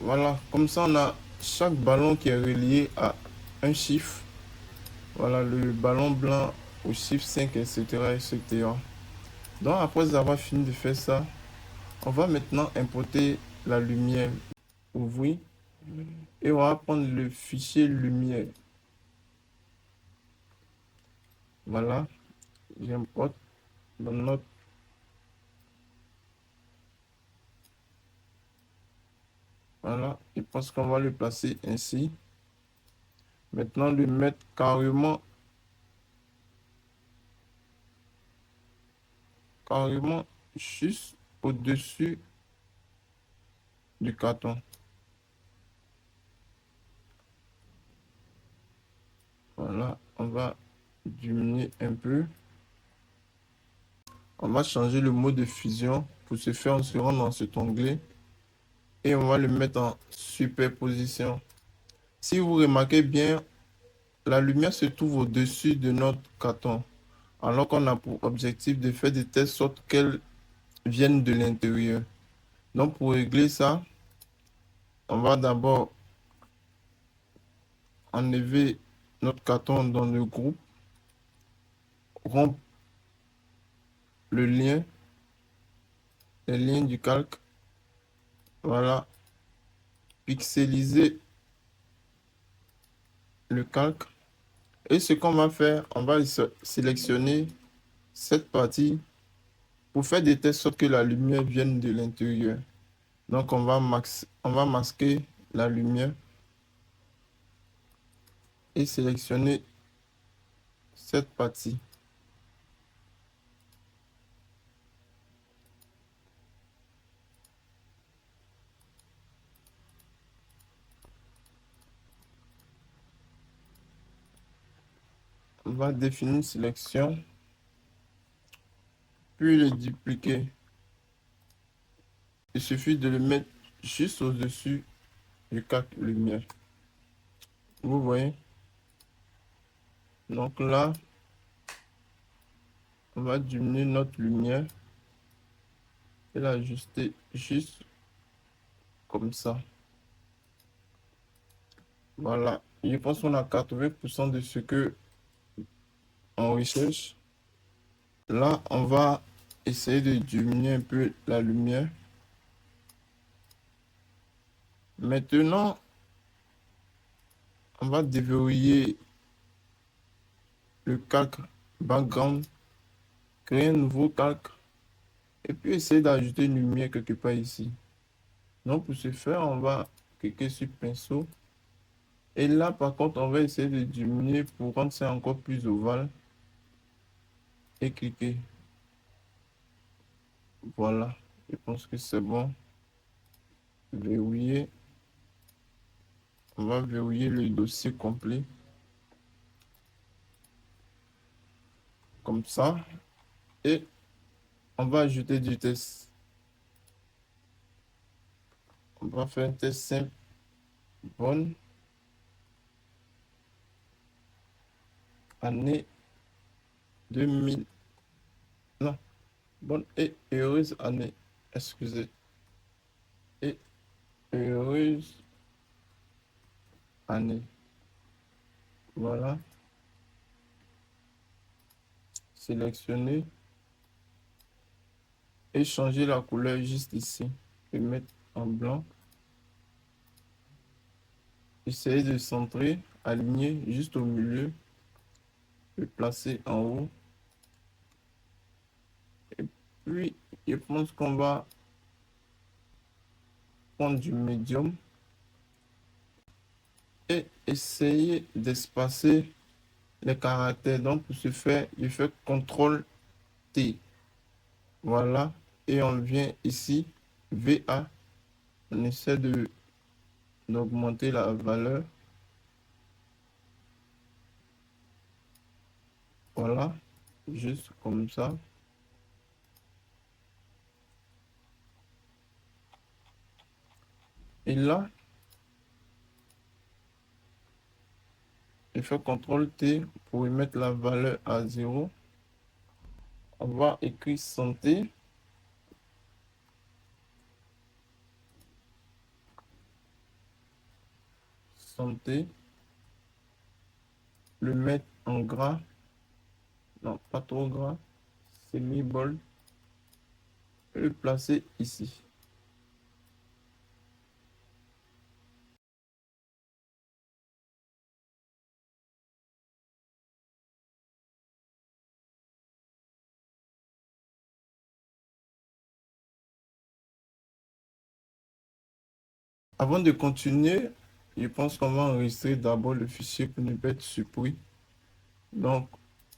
Voilà, comme ça on a chaque ballon qui est relié à un chiffre. Voilà, le ballon blanc au chiffre 5, etc., etc. Donc après avoir fini de faire ça, on va maintenant importer la lumière. Ouvrir. Et on va prendre le fichier lumière. Voilà, j'importe dans notre. Voilà, je pense qu'on va le placer ainsi. Maintenant, le mettre carrément juste au-dessus du carton. Voilà, on va diminuer un peu. On va changer le mode de fusion. Pour ce faire, on se rend dans cet onglet et on va le mettre en superposition. Si vous remarquez bien, la lumière se trouve au-dessus de notre carton, alors qu'on a pour objectif de faire de telle sorte qu'elle vienne de l'intérieur. Donc pour régler ça, on va d'abord enlever notre carton dans le groupe, rompre le lien, les liens du calque. Voilà, pixeliser le calque. Et ce qu'on va faire, on va sélectionner cette partie pour faire de telle sorte que la lumière vienne de l'intérieur. Donc on va masquer la lumière et sélectionner cette partie. On va définir une sélection, puis le dupliquer. Il suffit de le mettre juste au-dessus du calque lumière. Vous voyez? Donc là, on va diminuer notre lumière et l'ajuster juste comme ça. Voilà. Je pense qu'on a 80% de ce que on recherche. Là, on va essayer de diminuer un peu la lumière. Maintenant, on va déverrouiller le calque background, créer un nouveau calque et puis essayer d'ajouter une lumière quelque part ici. Donc pour ce faire, on va cliquer sur pinceau. Et là, par contre, on va essayer de diminuer pour rendre ça encore plus ovale. Et cliquer. Voilà. Je pense que c'est bon. Verrouiller. On va verrouiller le dossier complet. Comme ça. Et on va ajouter du test. On va faire un test simple. Bonne année 2000. Non. Bonne et heureuse année. Excusez. Et heureuse année. Voilà. Sélectionner. Et changer la couleur juste ici. Et mettre en blanc. Essayez de centrer, aligner juste au milieu. Le placer en haut. Et puis, je pense qu'on va prendre du médium et essayer d'espacer les caractères. Donc, pour ce faire, je fais CTRL T. Voilà. Et on vient ici, VA. On essaie d'augmenter la valeur. Voilà. Juste comme ça. Et là, je fais CTRL T pour y mettre la valeur à 0. On va écrire santé. santé, le mettre en gras, non pas trop gras, semi-bold, et le placer ici. Avant de continuer, je pense qu'on va enregistrer d'abord le fichier pour ne pas être surpris. Donc,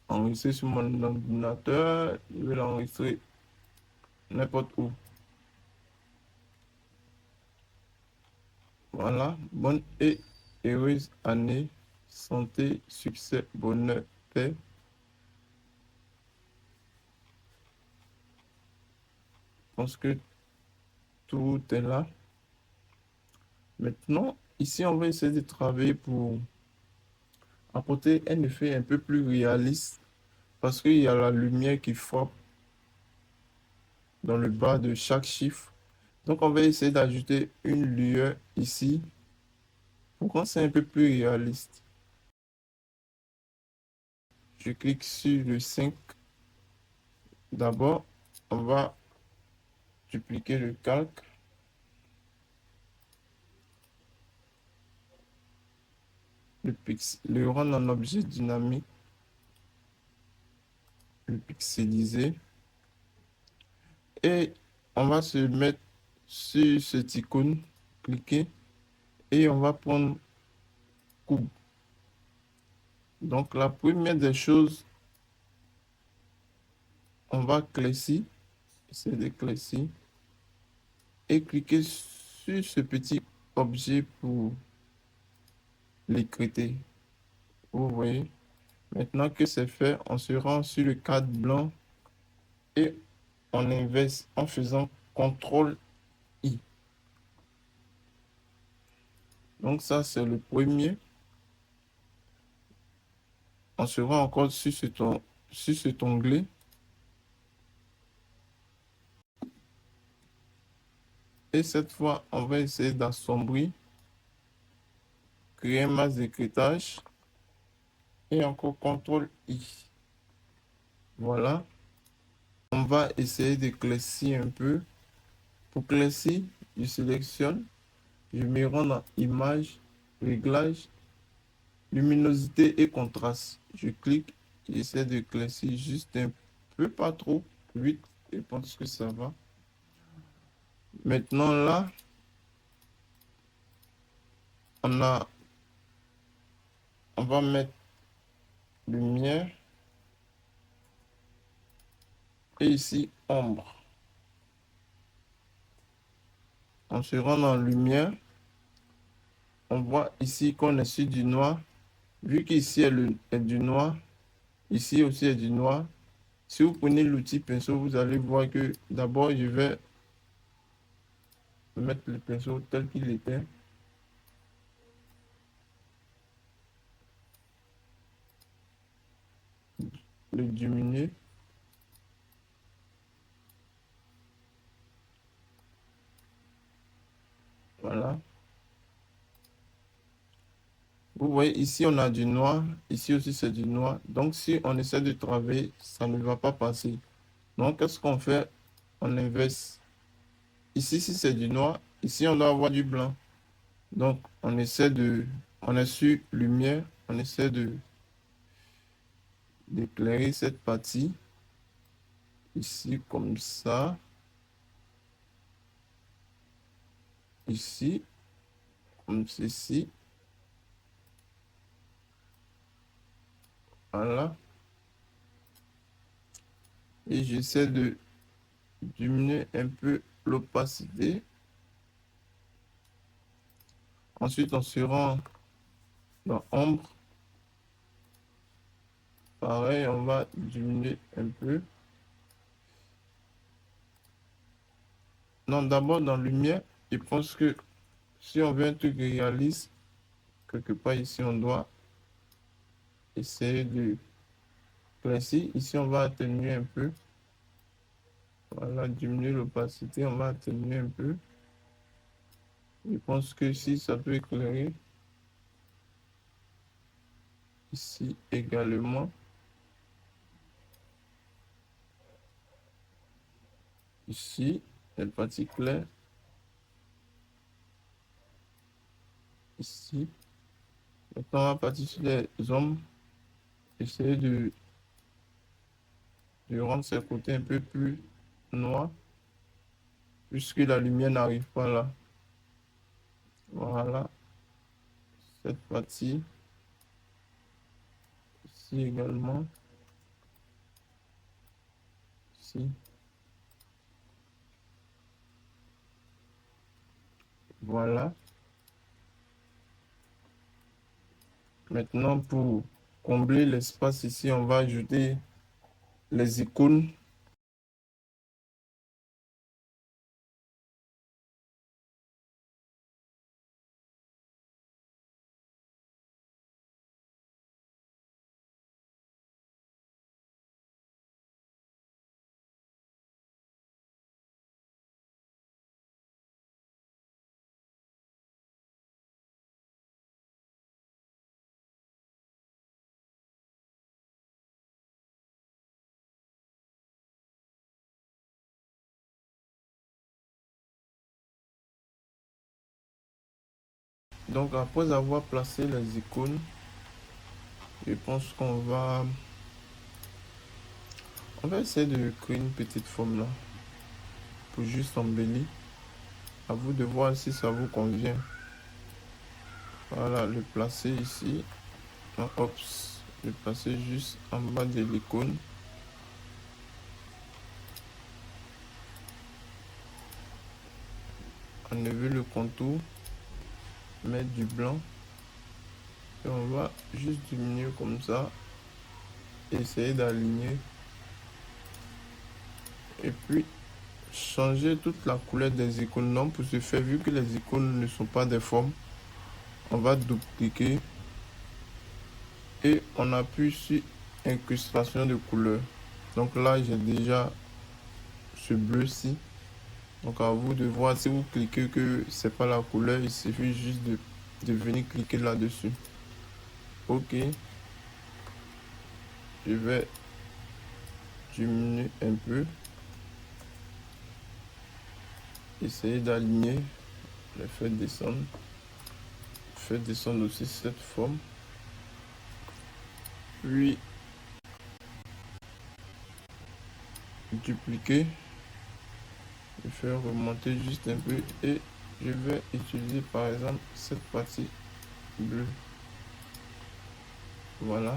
enregistrer sur mon ordinateur, je vais l'enregistrer n'importe où. Voilà, bonne et heureuse année, santé, succès, bonheur, paix. Je pense que tout est là. Maintenant, ici, on va essayer de travailler pour apporter un effet un peu plus réaliste parce qu'il y a la lumière qui frappe dans le bas de chaque chiffre. Donc, on va essayer d'ajouter une lueur ici pour rendre ça un peu plus réaliste. Je clique sur le 5. D'abord, on va dupliquer le calque. Le rendre en objet dynamique, le pixeliser. Et on va se mettre sur cette icône, cliquer, et on va prendre coupe. Donc la première des choses, on va classer, essayer de classer, et cliquer sur ce petit objet pour l'écrire. Vous voyez, maintenant que c'est fait, on se rend sur le cadre blanc et on inverse en faisant CTRL I. Donc ça, c'est le premier. On se rend encore sur cet onglet. Et cette fois, on va essayer d'assombrir, créer un masse d'écritage et encore CTRL I. Voilà. On va essayer de classifier un peu. Pour classifier, je sélectionne, je me rends dans image, réglage, luminosité et contraste. Je clique, j'essaie de classifier juste un peu, pas trop, vite, et je pense que ça va. Maintenant là, on va mettre lumière et ici ombre. On se rend dans lumière. On voit ici qu'on est sur du noir. Vu qu'ici est du noir, ici aussi est du noir. Si vous prenez l'outil pinceau, vous allez voir que d'abord je vais mettre le pinceau tel qu'il était. Le diminuer. Voilà. Vous voyez, ici on a du noir, ici aussi c'est du noir. Donc si on essaie de travailler, ça ne va pas passer. Donc qu'est-ce qu'on fait? On inverse. Ici, si c'est du noir, ici on doit avoir du blanc. Donc on est sur lumière, on essaie d'éclairer cette partie. Ici comme ça. Ici, comme ceci. Voilà. Et j'essaie de diminuer un peu l'opacité. Ensuite, on se rend dans ombre. Pareil, on va diminuer un peu. Non, d'abord dans lumière, je pense que si on veut un truc réaliste, quelque part ici, on doit essayer de placer. Ici, on va atténuer un peu. Voilà, diminuer l'opacité, on va atténuer un peu. Je pense que si ça peut éclairer. Ici également. Ici, les parties claires. Ici. Maintenant, on va partir sur les ombres. Essayer de rendre ces côtés un peu plus noirs, puisque la lumière n'arrive pas là. Voilà. Cette partie. Ici également. Ici. Voilà. Maintenant, pour combler l'espace ici, on va ajouter les icônes. Donc, après avoir placé les icônes, je pense on va essayer de créer une petite forme là, pour juste embellir. À vous de voir si ça vous convient. Voilà, le placer ici. Hop, le placer juste en bas de l'icône. Enlever le contour. Mettre du blanc. Et on va juste diminuer comme ça. Essayer d'aligner. Et puis, changer toute la couleur des icônes. Non, pour ce faire, vu que les icônes ne sont pas des formes, on va double-cliquer. Et on appuie sur incrustation de couleurs. Donc là, j'ai déjà ce bleu-ci. Donc à vous de voir si vous cliquez que c'est pas la couleur, il suffit juste de venir cliquer là-dessus. Ok. Je vais diminuer un peu. Essayer d'aligner. Le faire descendre. Faire descendre aussi cette forme. Puis dupliquer. Et faire remonter juste un peu. Et je vais utiliser par exemple cette partie bleue. Voilà.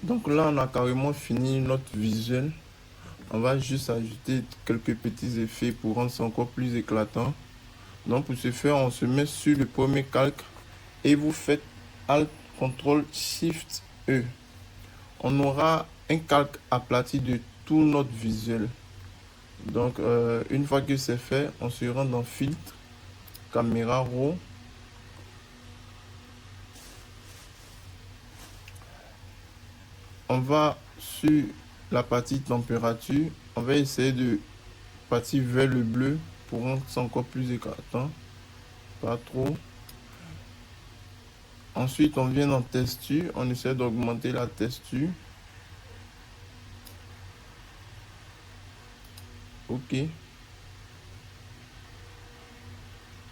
Donc là, on a carrément fini notre visuel. On va juste ajouter quelques petits effets pour rendre ça encore plus éclatant. Donc pour ce faire, on se met sur le premier calque et vous faites Alt, CTRL, SHIFT, E. On aura un calque aplati de tout notre visuel. Donc une fois que c'est fait, on se rend dans Filtre, Caméra RAW. On va sur la partie température. On va essayer de partir vers le bleu pour rendre ça encore plus éclatant. Pas trop. Ensuite, on vient dans texture. On essaie d'augmenter la texture. OK.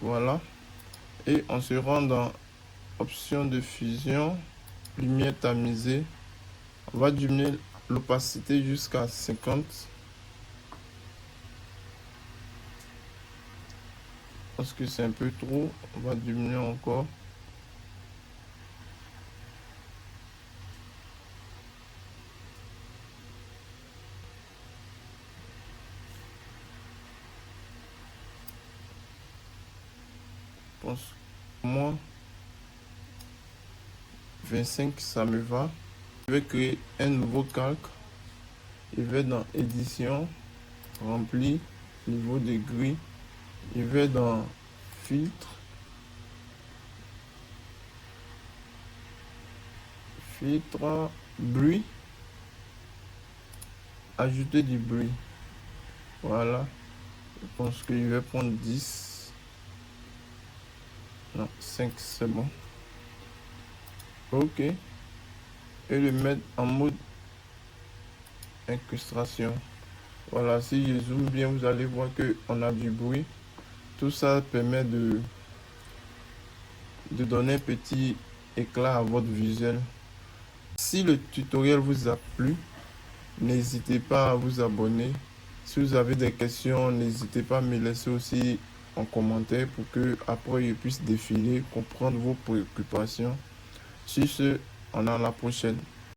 Voilà. Et on se rend dans option de fusion, lumière tamisée. On va diminuer l'opacité jusqu'à 50. Parce que c'est un peu trop. On va diminuer encore. Je pense que moi, 25, ça me va. Je vais créer un nouveau calque. Je vais dans édition, remplir, niveau de gris. Je vais dans filtre, bruit, ajouter du bruit. Voilà. Je pense que je vais prendre 10. Non, 5, c'est bon. Ok. Et le mettre en mode incrustation. Voilà, si je zoome bien, vous allez voir que on a du bruit. Tout ça permet de donner un petit éclat à votre visuel. Si le tutoriel vous a plu, n'hésitez pas à vous abonner. Si vous avez des questions, n'hésitez pas à me laisser aussi en commentaire pour que après je puisse défiler, comprendre vos préoccupations. Sur ce, on est à la prochaine.